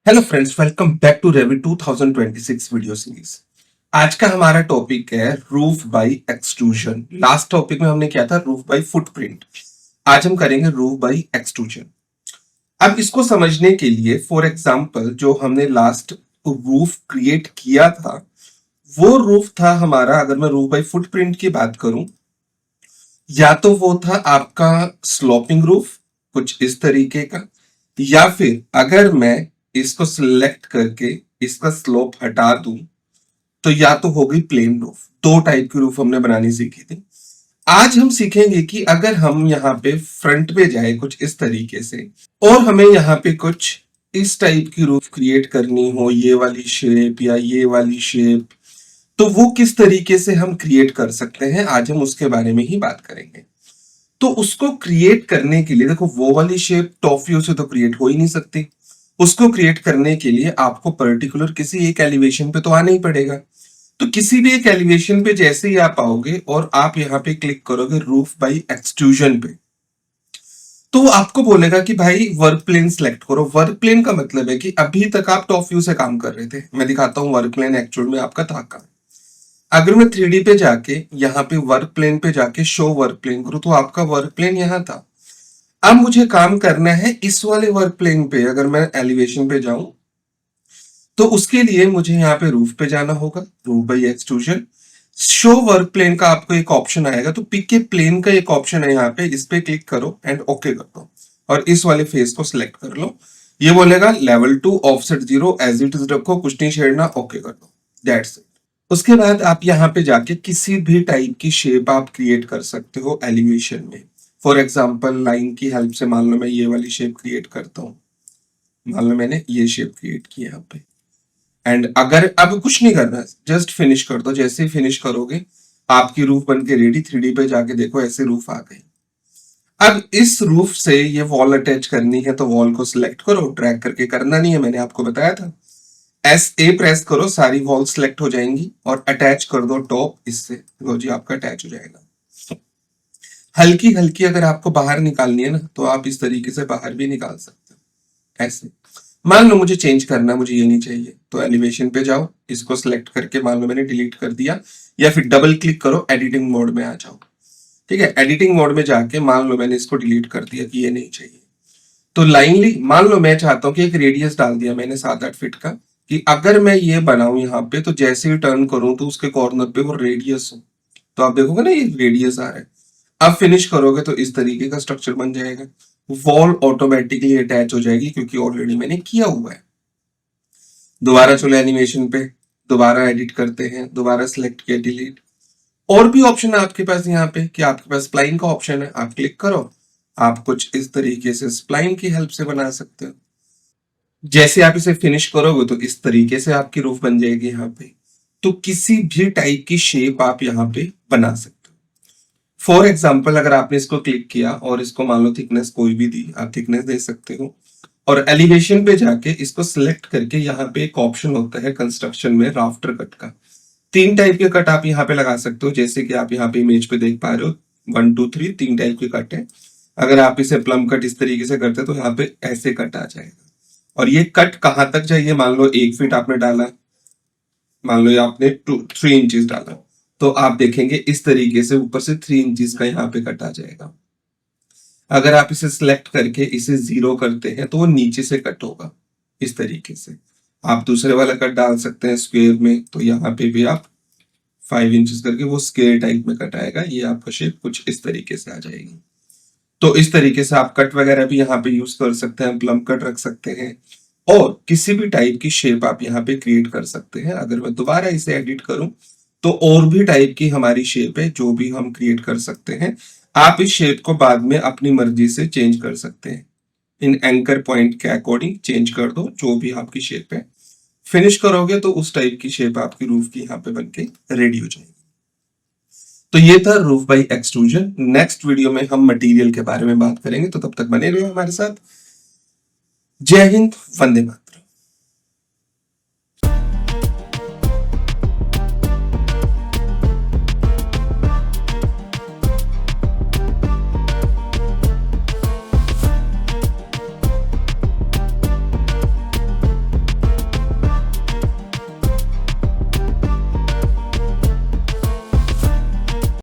Hello friends, welcome back to रेवी 2026 video series. आज का हमारा टॉपिक है roof by extrusion. Last topic में हमने किया था रूफ बाय फुटप्रिंट। आज हम करेंगे रूफ बाय एक्सट्रूजन। अब इसको समझने के लिए फॉर एग्जांपल जो हमने लास्ट रूफ क्रिएट किया था वो रूफ था हमारा, अगर मैं रूफ बाय फुटप्रिंट की बात करूं, या तो वो था आपका स्लोपिंग रूफ कुछ इस तरीके का, या फिर अगर मैं इसको सिलेक्ट करके इसका स्लोप हटा दूं तो या तो हो गई प्लेन रूफ। दो टाइप की रूफ हमने बनानी सीखी थी। आज हम सीखेंगे कि अगर हम यहाँ पे फ्रंट पे जाए कुछ इस तरीके से और हमें यहाँ पे कुछ इस टाइप की रूफ क्रिएट करनी हो, ये वाली शेप या ये वाली शेप, तो वो किस तरीके से हम क्रिएट कर सकते हैं, आज हम उसके बारे में ही बात करेंगे। तो उसको क्रिएट करने के लिए देखो, वो वाली शेप टॉप व्यू से तो क्रिएट हो ही नहीं सकती। उसको क्रिएट करने के लिए आपको पर्टिकुलर किसी एक एलिवेशन पे तो आना ही पड़ेगा। तो किसी भी एक एलिवेशन पे जैसे ही आप आओगे और आप यहाँ पे क्लिक करोगे रूफ बाय एक्सट्रूजन पे, तो आपको बोलेगा कि भाई वर्क प्लेन सिलेक्ट करो। वर्क प्लेन का मतलब है कि अभी तक आप टॉप व्यू से काम कर रहे थे। मैं दिखाता हूं वर्क प्लेन एक्चुअल में आपका था कहां। अगर मैं 3D पे जाके यहाँ पे वर्क प्लेन पे जाके शो वर्क प्लेन करूं तो आपका वर्क प्लेन यहाँ था। अब मुझे काम करना है इस वाले वर्क प्लेन पे। अगर मैं एलिवेशन पे जाऊं तो उसके लिए मुझे यहाँ पे रूफ पे जाना होगा, roof by extrusion. Show work plane का आपको एक ऑप्शन आएगा, तो पिक ए प्लेन का एक ऑप्शन है यहाँ पे, इस पे क्लिक करो एंड ओके कर दो और इस वाले फेस को सिलेक्ट कर लो। ये बोलेगा level 2 offset 0 as it is रखो, कुछ नहीं छेड़ना, ओके कर दो, दैट्स इट। उसके बाद आप यहाँ पे जाके किसी भी टाइप की शेप आप क्रिएट कर सकते हो एलिवेशन में। फॉर एग्जाम्पल लाइन की हेल्प से मान लो मैं ये वाली शेप क्रिएट करता हूँ। मान लो मैंने ये शेप क्रिएट की यहाँ पे, एंड अगर अब कुछ नहीं करना, जस्ट फिनिश कर दो। जैसे ही फिनिश करोगे आपकी रूफ बन के रेडी। 3D पे जाके देखो ऐसे रूफ आ गई। अब इस रूफ से ये वॉल अटैच करनी है तो वॉल को सिलेक्ट करो, ड्रैग करके करना नहीं है, मैंने आपको बताया था। SA प्रेस करो, सारी वॉल सिलेक्ट हो जाएंगी और अटैच कर दो टॉप इससे, लो जी आपका अटैच हो जाएगा। हल्की हल्की अगर आपको बाहर निकालनी है ना तो आप इस तरीके से बाहर भी निकाल सकते हो ऐसे। मान लो मुझे चेंज करना, मुझे ये नहीं चाहिए, तो एलिवेशन पे जाओ, इसको सिलेक्ट करके मान लो मैंने डिलीट कर दिया, या फिर डबल क्लिक करो, एडिटिंग मोड में आ जाओ। ठीक है, एडिटिंग मोड में जाके मान लो मैंने इसको डिलीट कर दिया कि ये नहीं चाहिए। तो लाइनली मान लो मैं चाहता हूँ कि एक रेडियस डाल दिया मैंने 7-8 फीट का, कि अगर मैं ये बनाऊं यहाँ पे तो जैसे ही टर्न करूं तो उसके कॉर्नर पे वो रेडियस हो, तो आप देखोगे ना ये रेडियस आ रहा है। अब फिनिश करोगे तो इस तरीके का स्ट्रक्चर बन जाएगा। वॉल ऑटोमेटिकली अटैच हो जाएगी क्योंकि ऑलरेडी मैंने किया हुआ है। दोबारा चलो एनिमेशन पे, दोबारा एडिट करते हैं, दोबारा सिलेक्ट किया, डिलीट। और भी ऑप्शन है आपके पास यहाँ पे कि आपके पास स्प्लाइन का ऑप्शन है, आप क्लिक करो, आप कुछ इस तरीके से स्प्लाइन की हेल्प से बना सकते हो। जैसे आप इसे फिनिश करोगे तो इस तरीके से आपकी रूफ बन जाएगी यहाँ पे। तो किसी भी टाइप की शेप आप यहाँ पे बना सकते हो। फॉर एग्जाम्पल अगर आपने इसको क्लिक किया और इसको मान लो थिकनेस कोई भी दी, आप थिकनेस दे सकते हो, और एलिवेशन पे जाके इसको सिलेक्ट करके यहाँ पे एक ऑप्शन होता है कंस्ट्रक्शन में राफ्टर कट का। 3 टाइप के कट आप यहाँ पे लगा सकते हो, जैसे कि आप यहाँ पे इमेज पे देख पा रहे हो 1 2 3 3 टाइप के कट है। अगर आप इसे प्लम कट इस तरीके से करते तो यहाँ पे ऐसे कट आ जाएगा। और ये कट कहां तक चाहिए, मान लो 1 फीट आपने डाला, मान लो आपने 3 इंचेस डाला, तो आप देखेंगे इस तरीके से ऊपर से 3 इंचेस का यहाँ पे कट आ जाएगा। अगर आप इसे सिलेक्ट करके इसे 0 करते हैं तो वो नीचे से कट होगा इस तरीके से। आप दूसरे वाला कट डाल सकते हैं स्क्वायर में, तो यहाँ पे भी आप 5 इंचेस करके वो स्क्वायर टाइप में कट आएगा। ये आपका शेप कुछ इस तरीके से आ जाएगी। तो इस तरीके से आप कट वगैरह भी यहाँ पे यूज कर सकते हैं, प्लम कट रख सकते हैं, और किसी भी टाइप की शेप आप यहाँ पे क्रिएट कर सकते हैं। अगर मैं दोबारा इसे एडिट करूं तो और भी टाइप की हमारी शेप है जो भी हम क्रिएट कर सकते हैं। आप इस शेप को बाद में अपनी मर्जी से चेंज कर सकते हैं, इन एंकर पॉइंट के अकॉर्डिंग चेंज कर दो जो भी आपकी शेप है। फिनिश करोगे तो उस टाइप की शेप आपकी रूफ की यहाँ पे बनके रेडी हो जाएगी। तो ये था roof by extrusion. Next video में हम मटेरियल के बारे में बात करेंगे, तो तब तक बने रहो हमारे साथ। जय हिंद, वंदे मातरम।